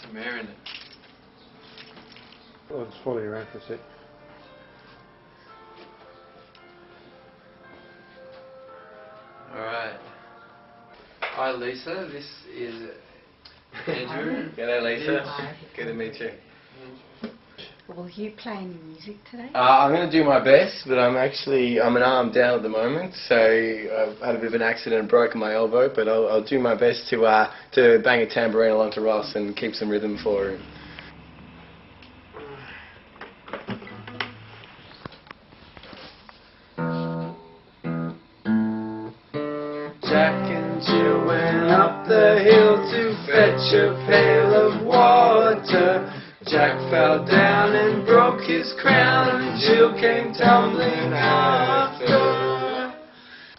some air in it. I'll just follow you around for a sec. Alright. Hi Lisa, this is Andrew. G'day Lisa. Hi. Good to meet you. Will you play any music today? I'm going to do my best, but I'm an arm down at the moment, so I've had a bit of an accident and broken my elbow, but I'll do my best to bang a tambourine along to Ross and keep some rhythm for him. Jack and Jill went up the hill to fetch a pail of water. Jack fell down and broke his crown, and Jill came tumbling after.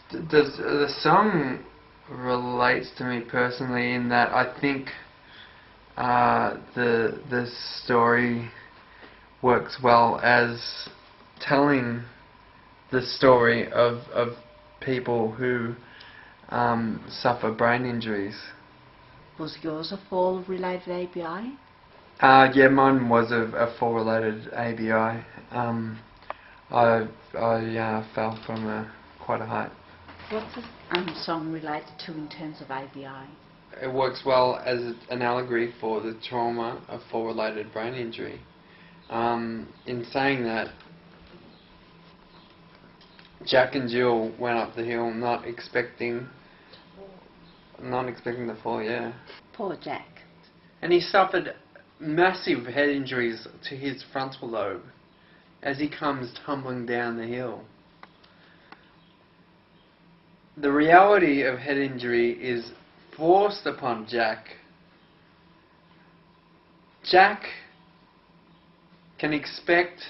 The song relates to me personally in that I think the story works well as telling the story of people who suffer brain injuries. Was yours a fall-related ABI? Yeah, mine was a fall-related ABI. I fell from quite a height. What's the song related to in terms of ABI? It works well as an allegory for the trauma of fall-related brain injury. In saying that, Jack and Jill went up the hill not expecting the fall, yeah. Poor Jack. And he suffered massive head injuries to his frontal lobe as he comes tumbling down the hill. The reality of head injury is forced upon Jack. Jack can expect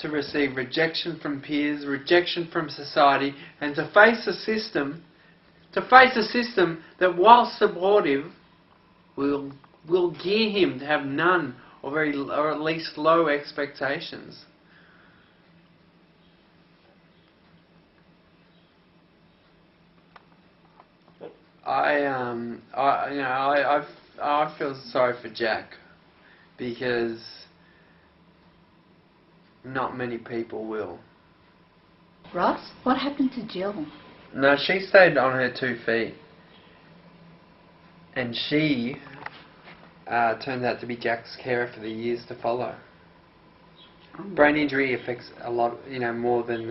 to receive rejection from peers, rejection from society, and to face a system that, while supportive, will gear him to have none or at least low expectations. I feel sorry for Jack because not many people will. Ross, what happened to Jill? No, she stayed on her 2 feet, and she turned out to be Jack's carer for the years to follow. Brain injury affects a lot, more than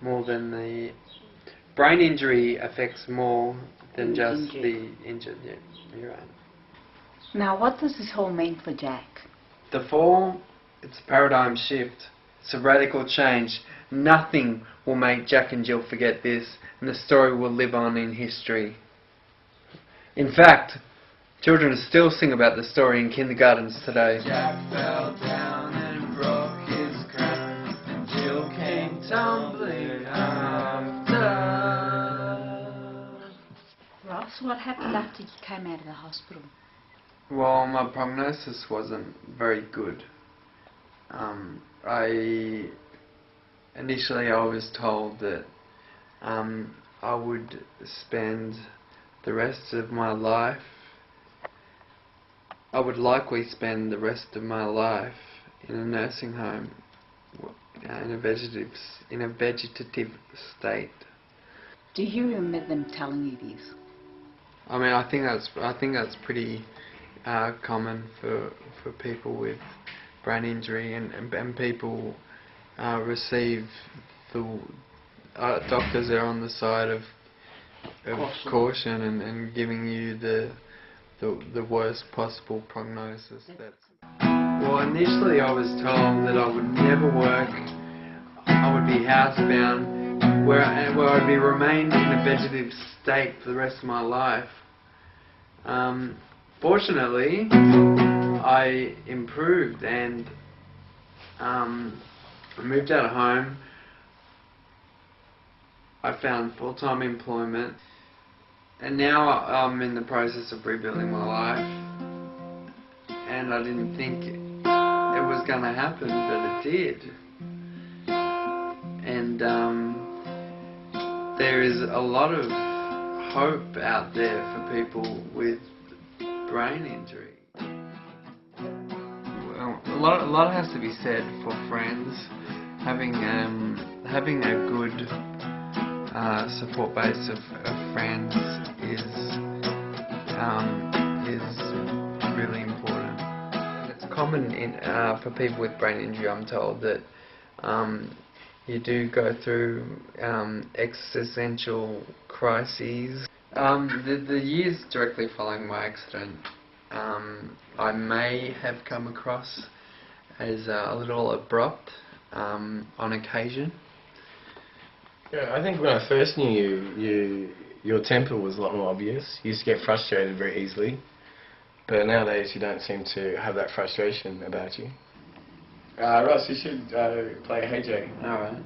the brain injury affects more than just the injured. Yeah, you're right. Now, what does this all mean for Jack? The fall, it's a paradigm shift. It's a radical change. Nothing will make Jack and Jill forget this, and the story will live on in history. In fact, children still sing about the story in kindergartens today. Jack fell down and broke his crown, and Jill came tumbling after. Ross, what happened after you came out of the hospital? Well, my prognosis wasn't very good. Initially I was told that I would spend the rest of my life, I would likely spend the rest of my life in a nursing home, in a vegetative state. Do you remember them telling you this? I mean, I think that's pretty common for people with brain injury, and people receive the doctors are on the side of caution and giving you the worst possible prognosis. Well, initially I was told that I would never work, I would be housebound, where I'd be remained in a vegetative state for the rest of my life. Fortunately, I improved and moved out of home. I found full-time employment, and now I'm in the process of rebuilding my life. And I didn't think it was going to happen, but it did. And there is a lot of hope out there for people with brain injury. a lot has to be said for friends. Having a good support base of friends is really important. It's common for people with brain injury, I'm told, that you do go through existential crises. The years directly following my accident, I may have come across as a little abrupt on occasion. Yeah, I think when I first knew you, your temper was a lot more obvious. You used to get frustrated very easily, but nowadays you don't seem to have that frustration about you. Ross, you should play Hey Jay. Alright.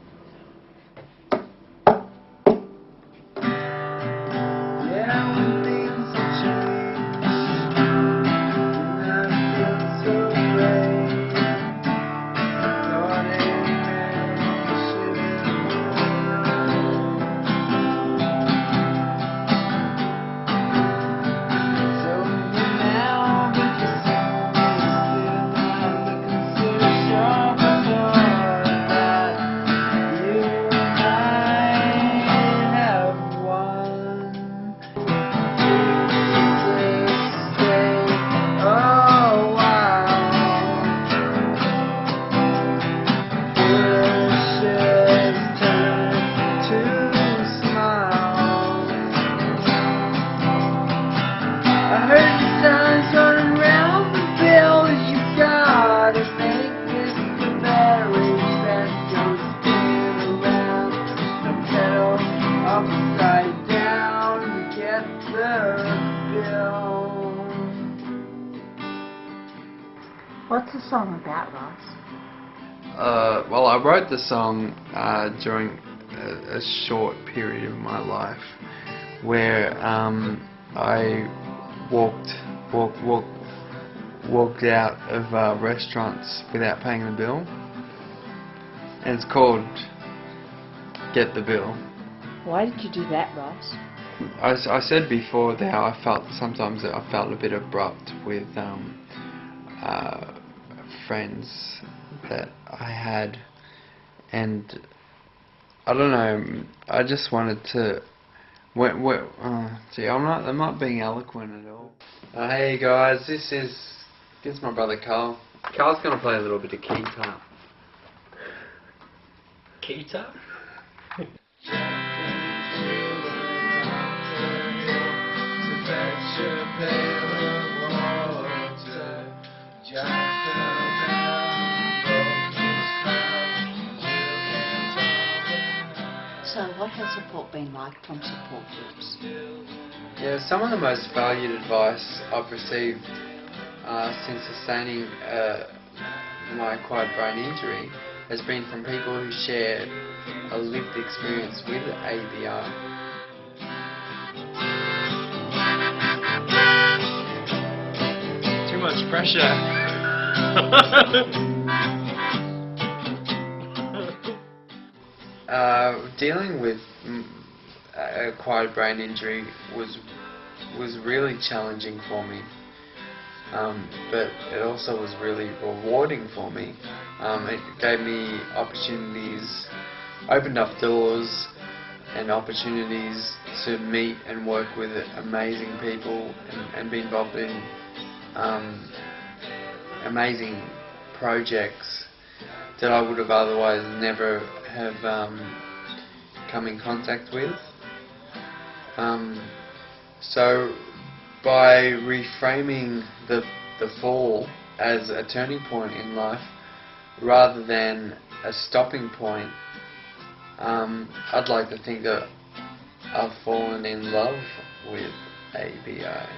What's the song about, Ross? Well, I wrote the song during a short period of my life where I walked out of restaurants without paying the bill, and it's called Get the Bill. Why did you do that, Ross? I said before that how I felt sometimes that I felt a bit abrupt with friends that I had, and I don't know, I just wanted to gee, I'm not being eloquent at all. Hey guys, this is my brother Carl. Carl's gonna play a little bit of guitar. Guitar? So what has support been like from support groups? Yeah, some of the most valued advice I've received since sustaining my acquired brain injury has been from people who share a lived experience with ABI. Too much pressure. Dealing with acquired brain injury was really challenging for me, but it also was really rewarding for me. It gave me opportunities, opened up doors and opportunities to meet and work with amazing people and be involved in amazing projects that I would have otherwise never have come in contact with. So by reframing the fall as a turning point in life rather than a stopping point, I'd like to think that I've fallen in love with ABI.